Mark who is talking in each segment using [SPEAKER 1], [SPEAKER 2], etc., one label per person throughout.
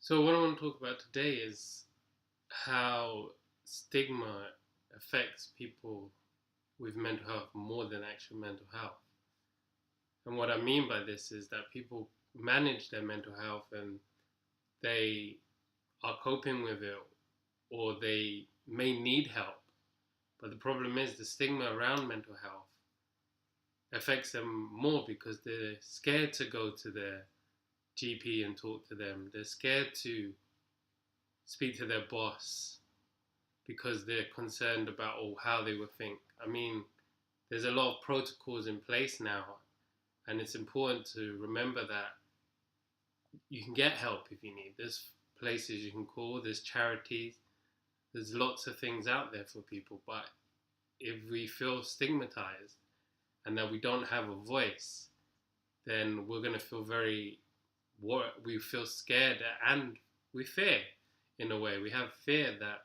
[SPEAKER 1] So, what I want to talk about today is how stigma affects people with mental health more than actual mental health. And what I mean by this is that people manage their mental health and they are coping with it or they may need help. But the problem is the stigma around mental health affects them more because they're scared to go to their GP and talk to them. They're scared to speak to their boss because they're concerned about how they would think. I mean, there's a lot of protocols in place now, and it's important to remember that you can get help if you need. There's places you can call, there's charities, there's lots of things out there for people. But if we feel stigmatized and that we don't have a voice, then we're going to feel we feel scared and we fear in a way. We have fear that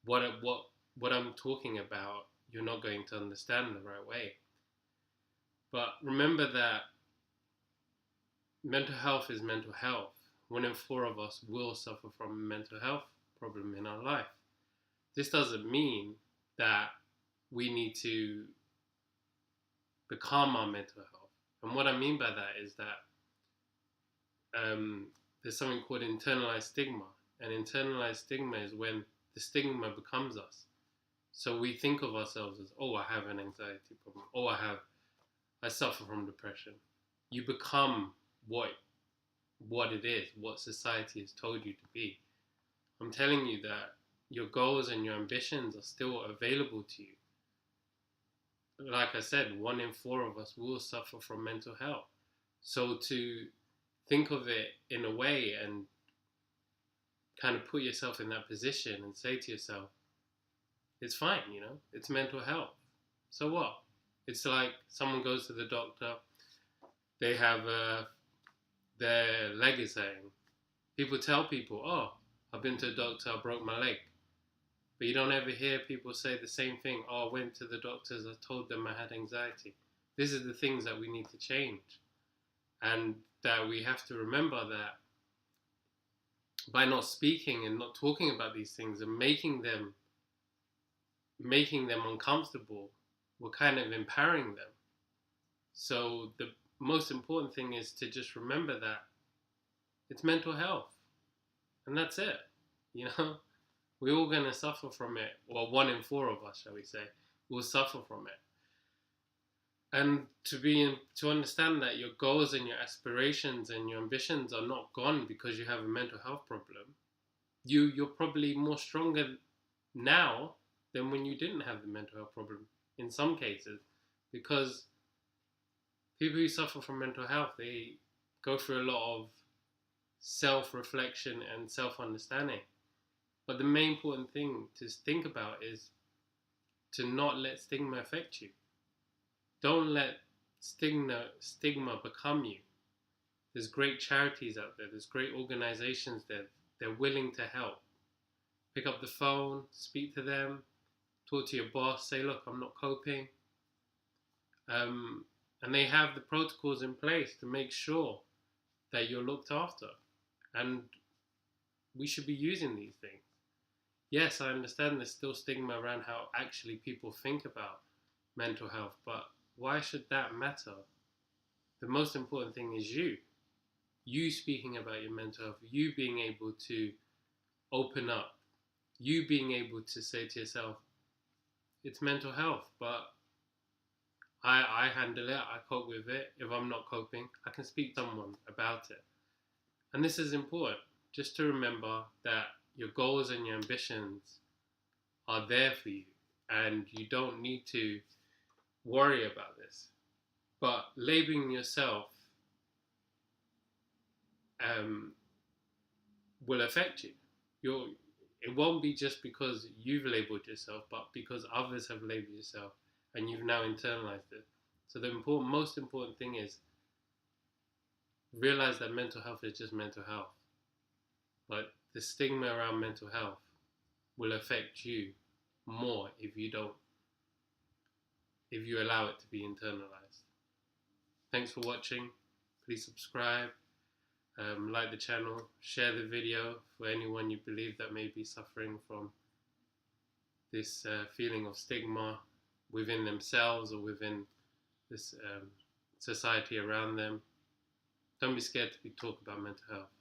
[SPEAKER 1] what I'm talking about, you're not going to understand the right way. But remember that mental health is mental health. 1 in 4 of us will suffer from a mental health problem in our life. This doesn't mean that we need to become our mental health. And what I mean by that is that there's something called internalized stigma. And internalized stigma is when the stigma becomes us. So we think of ourselves as, oh, I have an anxiety problem. Oh, I suffer from depression. You become what it is, what society has told you to be. I'm telling you that your goals and your ambitions are still available to you. Like I said, 1 in 4 of us will suffer from mental health. So to think of it in a way and kind of put yourself in that position and say to yourself, it's fine, it's mental health. So what? It's like someone goes to the doctor, they have their leg is hurting. People tell people, oh, I've been to the doctor, I broke my leg. But you don't ever hear people say the same thing, oh, I went to the doctors, I told them I had anxiety. These are the things that we need to change. And that we have to remember that by not speaking and not talking about these things and making them uncomfortable, we're kind of empowering them. So the most important thing is to just remember that it's mental health. And that's it. We're all going to suffer from it. Well, 1 in 4 of us, shall we say, will suffer from it. And to understand that your goals and your aspirations and your ambitions are not gone because you have a mental health problem. You're probably more stronger now than when you didn't have the mental health problem in some cases, because people who suffer from mental health, they go through a lot of self-reflection and self-understanding. But the main important thing to think about is to not let stigma affect you. Don't let stigma become you. There's great charities out there. There's great organizations that they're willing to help. Pick up the phone, speak to them, talk to your boss, say, look, I'm not coping. And they have the protocols in place to make sure that you're looked after. And we should be using these things. Yes, I understand there's still stigma around how actually people think about mental health, but why should that matter? The most important thing is you speaking about your mental health, you being able to open up, you being able to say to yourself, it's mental health, but I handle it, I cope with it. If I'm not coping, I can speak to someone about it. And this is important, just to remember that your goals and your ambitions are there for you, and you don't need to worry about this. But labeling yourself will affect you. It won't be just because you've labeled yourself, but because others have labeled yourself and you've now internalized it. So the most important thing is realize that mental health is just mental health. But the stigma around mental health will affect you more if you allow it to be internalized. Thanks for watching. Please subscribe Like the channel, share the video for anyone you believe that may be suffering from this feeling of stigma within themselves or within this society around them. Don't be scared to talk about mental health.